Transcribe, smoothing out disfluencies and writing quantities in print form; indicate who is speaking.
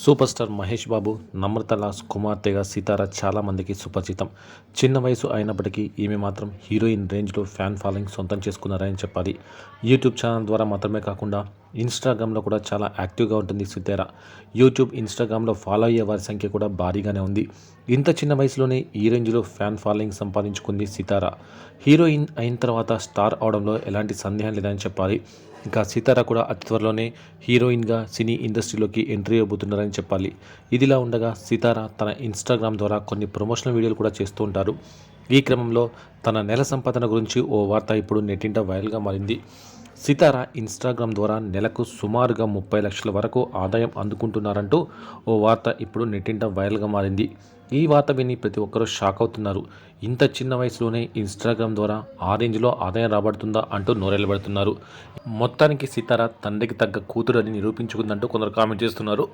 Speaker 1: Super star Mahesh Babu నమ్రతల కుమార్తెగా సితార చాలామందికి సుపరిచితం. చిన్న వయసు అయినప్పటికీ ఈమె మాత్రం హీరోయిన్ రేంజ్లో ఫ్యాన్ ఫాలోయింగ్ సొంతం చేసుకున్నారని చెప్పాలి. యూట్యూబ్ ఛానల్ ద్వారా మాత్రమే కాకుండా ఇన్స్టాగ్రామ్లో కూడా చాలా యాక్టివ్గా ఉంటుంది సితార. యూట్యూబ్, ఇన్స్టాగ్రామ్లో ఫాలో అయ్యే వారి సంఖ్య కూడా భారీగానే ఉంది. ఇంత చిన్న వయసులోనే ఈ రేంజ్లో ఫ్యాన్ ఫాలోయింగ్ సంపాదించుకుంది సితార. హీరోయిన్ అయిన తర్వాత స్టార్ అవడంలో ఎలాంటి సందేహం లేదని చెప్పాలి. ఇంకా సితార కూడా అతి త్వరలోనే హీరోయిన్గా సినీ ఇండస్ట్రీలోకి ఎంట్రీ ఇవ్వబోతున్నారని చెప్పాలి. ఇదిలా ఉండగా సితార తన ఇన్స్టాగ్రామ్ ద్వారా కొన్ని ప్రమోషనల్ వీడియోలు కూడా చేస్తూ ఉంటారు. ఈ క్రమంలో తన నెల సంపాదన గురించి ఓ వార్త ఇప్పుడు నెట్టింట వైరల్గా మారింది. సితార ఇన్స్టాగ్రామ్ ద్వారా నెలకు సుమారుగా 30 లక్షల వరకు ఆదాయం అందుకుంటున్నారంటూ ఓ వార్త ఇప్పుడు నెట్టింట వైరల్గా మారింది. ఈ వార్త విని ప్రతి ఒక్కరూ షాక్ అవుతున్నారు. ఇంత చిన్న వయసులోనే ఇన్స్టాగ్రామ్ ద్వారా ఆ రేంజ్లో ఆదాయం రాబడుతుందా అంటూ నోరెళ్ళబడుతున్నారు. మొత్తానికి సితార తండ్రికి తగ్గ కూతురు అని నిరూపించుకుందంటూ కొందరు కామెంట్ చేస్తున్నారు.